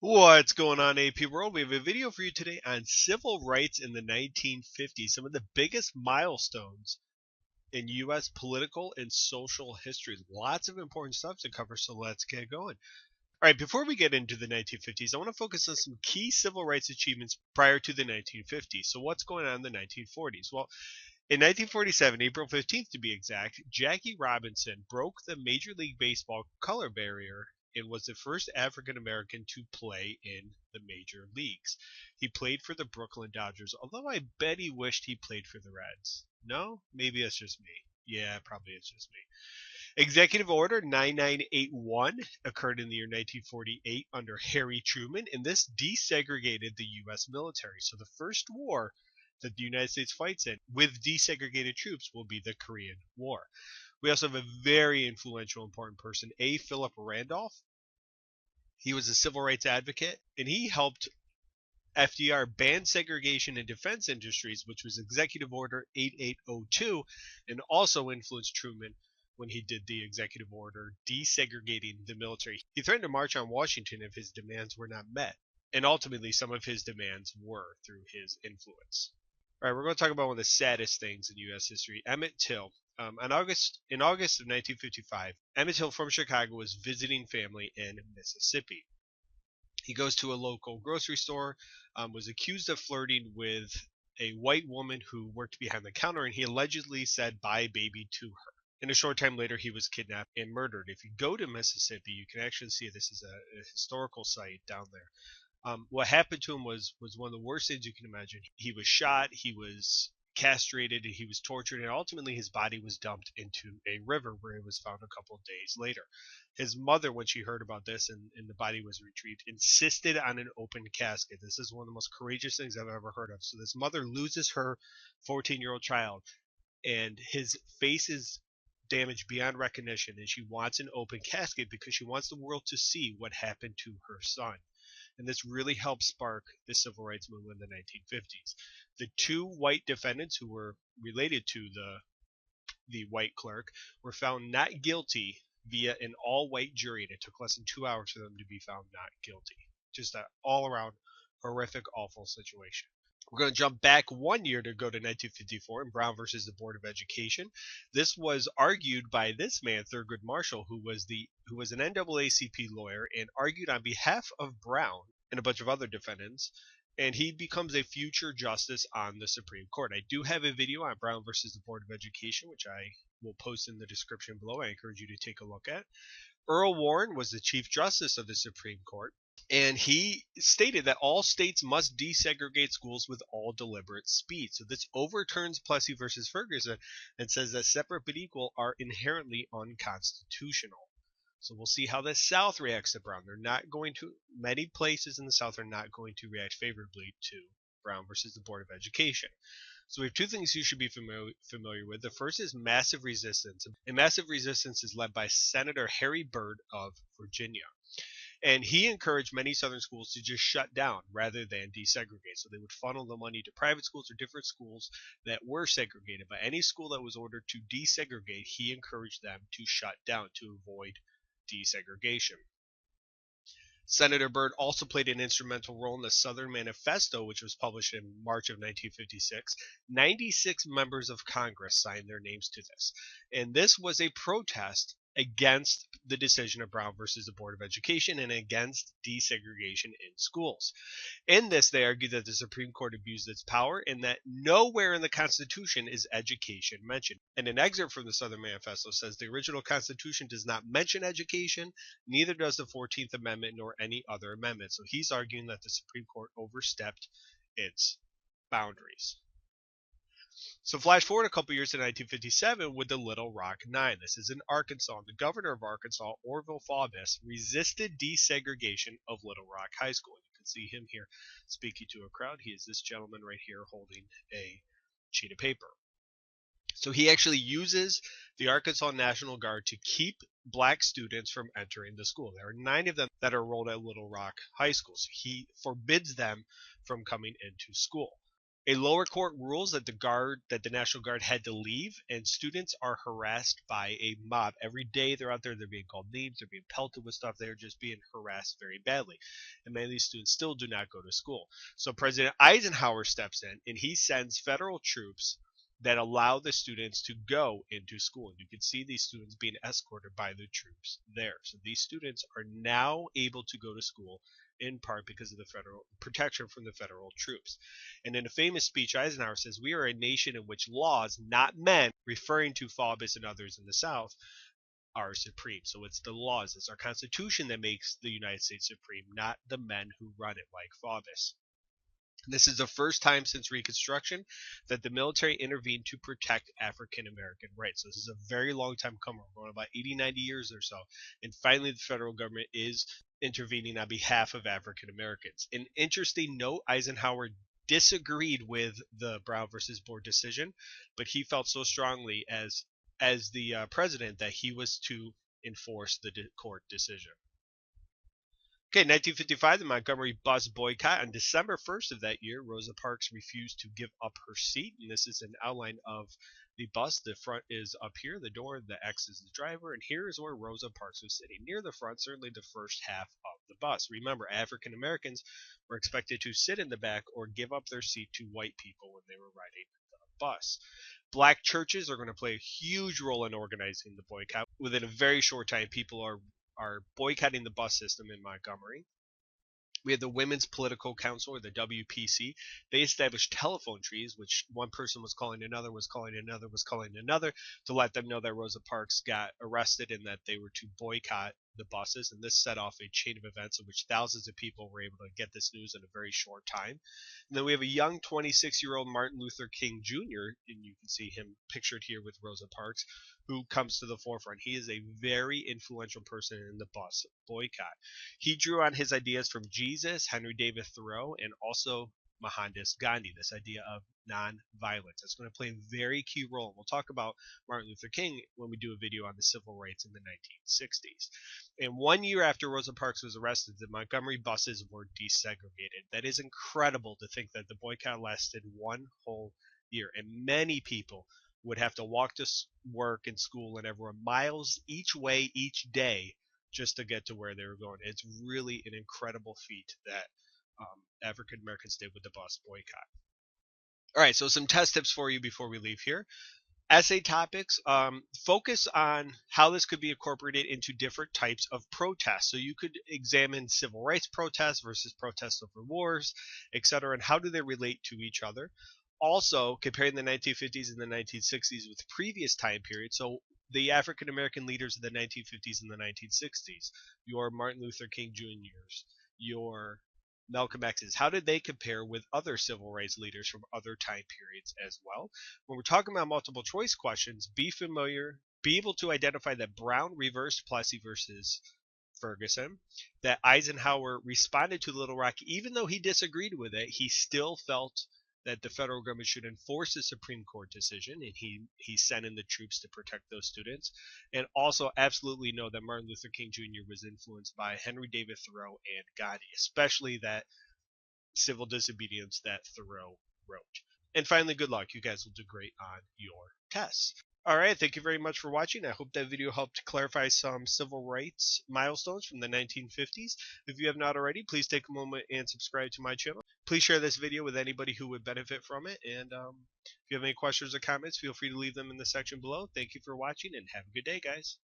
What's going on, AP World? We have a video for you today on civil rights in the 1950s, some of the biggest milestones in U.S. political and social history. Lots of important stuff to cover, so let's get going. All right, before we get into the 1950s, I want to focus on some key civil rights achievements prior to the 1950s. So what's going on in the 1940s? Well, in 1947, April 15th to be exact, Jackie Robinson broke the Major League Baseball color barrier and was the first African American to play in the major leagues. He played for the Brooklyn Dodgers, although I bet he wished he played for the Reds. No? Maybe it's just me. Yeah, probably it's just me. Executive Order 9981 occurred in the year 1948 under Harry Truman, and this desegregated the U.S. military. So the first war that the United States fights in with desegregated troops will be the Korean War. We also have a very influential, important person, A. Phillip-Randolph. He was a civil rights advocate, and he helped FDR ban segregation in defense industries, which was Executive Order 8802, and also influenced Truman when he did the executive order desegregating the military. He threatened to march on Washington if his demands were not met, and ultimately some of his demands were through his influence. All right, we're going to talk about one of the saddest things in U.S. history, Emmett Till. In August of 1955, Emmett Till from Chicago was visiting family in Mississippi. He goes to a local grocery store, was accused of flirting with a white woman who worked behind the counter, and he allegedly said, "Bye, baby," to her. And a short time later, he was kidnapped and murdered. If you go to Mississippi, you can actually see this is a historical site down there. What happened to him was one of the worst things you can imagine. He was shot, he was castrated, and he was tortured, and ultimately his body was dumped into a river where it was found a couple of days later. His mother, when she heard about this and the body was retrieved, insisted on an open casket. This is one of the most courageous things I've ever heard of. So this mother loses her 14-year-old child, and his face is damaged beyond recognition, and she wants an open casket because she wants the world to see what happened to her son. And this really helped spark the civil rights movement in the 1950s. The two white defendants who were related to the white clerk were found not guilty via an all-white jury, and it took less than 2 hours for them to be found not guilty. Just an all-around horrific, awful situation. We're going to jump back 1 year to go to 1954 in Brown versus the Board of Education. This was argued by this man, Thurgood Marshall, who was an NAACP lawyer and argued on behalf of Brown and a bunch of other defendants, and he becomes a future justice on the Supreme Court. I do have a video on Brown versus the Board of Education, which I will post in the description below. I encourage you to take a look at. Earl Warren was the Chief Justice of the Supreme Court, and he stated that all states must desegregate schools with all deliberate speed. So this overturns Plessy versus Ferguson and says that separate but equal are inherently unconstitutional. So we'll see how the South reacts to Brown. Many places in the South are not going to react favorably to Brown versus the Board of Education. So we have two things you should be familiar with. The first is massive resistance. And massive resistance is led by Senator Harry Byrd of Virginia. And he encouraged many Southern schools to just shut down rather than desegregate. So they would funnel the money to private schools or different schools that were segregated. But any school that was ordered to desegregate, he encouraged them to shut down to avoid desegregation. Senator Byrd also played an instrumental role in the Southern Manifesto, which was published in March of 1956. 96 members of Congress signed their names to this. And this was a protest against the decision of Brown versus the Board of Education and against desegregation in schools. In this, they argued that the Supreme Court abused its power and that nowhere in the Constitution is education mentioned. And an excerpt from the Southern Manifesto says the original Constitution does not mention education, neither does the 14th Amendment nor any other amendment. So he's arguing that the Supreme Court overstepped its boundaries. So flash forward a couple years to 1957 with the Little Rock Nine. This is in Arkansas. The governor of Arkansas, Orville Faubus, resisted desegregation of Little Rock High School. You can see him here speaking to a crowd. He is this gentleman right here holding a sheet of paper. So he actually uses the Arkansas National Guard to keep black students from entering the school. There are 9 of them that are enrolled at Little Rock High School. So he forbids them from coming into school. A lower court rules that the National Guard had to leave, and students are harassed by a mob. Every day they're out there, they're being called names, they're being pelted with stuff, they're just being harassed very badly. And many of these students still do not go to school. So President Eisenhower steps in and he sends federal troops that allow the students to go into school. And you can see these students being escorted by the troops there. So these students are now able to go to school in part because of the federal protection from the federal troops. And in a famous speech, Eisenhower says, "We are a nation in which laws, not men," referring to Faubus and others in the South, "are supreme." So it's the laws, it's our Constitution that makes the United States supreme, not the men who run it like Faubus. This is the first time since Reconstruction that the military intervened to protect African American rights. So this is a very long time coming. We're going about 80, 90 years or so. And finally, the federal government is intervening on behalf of African Americans. An interesting note, Eisenhower disagreed with the Brown versus Board decision, but he felt so strongly as the president that he was to enforce the court decision. Okay, 1955, the Montgomery bus boycott. On December 1st of that year, Rosa Parks refused to give up her seat. And this is an outline of the bus. The front is up here, the door, the X is the driver, and here is where Rosa Parks was sitting, near the front, certainly the first half of the bus. Remember, African Americans were expected to sit in the back or give up their seat to white people when they were riding the bus. Black churches are going to play a huge role in organizing the boycott. Within a very short time, people are boycotting the bus system in Montgomery. We had the Women's Political Council, or the WPC. They established telephone trees, which one person was calling another, was calling another, was calling another, to let them know that Rosa Parks got arrested and that they were to boycott the buses. And this set off a chain of events in which thousands of people were able to get this news in a very short time. And then we have a young 26-year-old Martin Luther King Jr., and you can see him pictured here with Rosa Parks, who comes to the forefront. He is a very influential person in the bus boycott. He drew on his ideas from Jesus, Henry David Thoreau, and also Mohandas Gandhi, this idea of nonviolence. That's going to play a very key role. And we'll talk about Martin Luther King when we do a video on the civil rights in the 1960s. And 1 year after Rosa Parks was arrested, the Montgomery buses were desegregated. That is incredible to think that the boycott lasted one whole year. And many people would have to walk to work and school and everywhere miles each way each day just to get to where they were going. It's really an incredible feat that African Americans did with the bus boycott. All right, so some test tips for you before we leave here. Essay topics, focus on how this could be incorporated into different types of protests. So you could examine civil rights protests versus protests over wars, etc., and how do they relate to each other. Also, comparing the 1950s and the 1960s with previous time periods. So the African American leaders of the 1950s and the 1960s, your Martin Luther King Jr.'s, your Malcolm X's, how did they compare with other civil rights leaders from other time periods as well? When we're talking about multiple choice questions, be familiar, be able to identify that Brown reversed Plessy versus Ferguson, that Eisenhower responded to Little Rock, even though he disagreed with it, he still felt that the federal government should enforce the Supreme Court decision, and he sent in the troops to protect those students. And also absolutely know that Martin Luther King Jr. was influenced by Henry David Thoreau and Gandhi, especially that civil disobedience that Thoreau wrote. And finally, good luck. You guys will do great on your tests. All right, thank you very much for watching. I hope that video helped clarify some civil rights milestones from the 1950s. If you have not already, please take a moment and subscribe to my channel. Please share this video with anybody who would benefit from it. And if you have any questions or comments, feel free to leave them in the section below. Thank you for watching and have a good day, guys.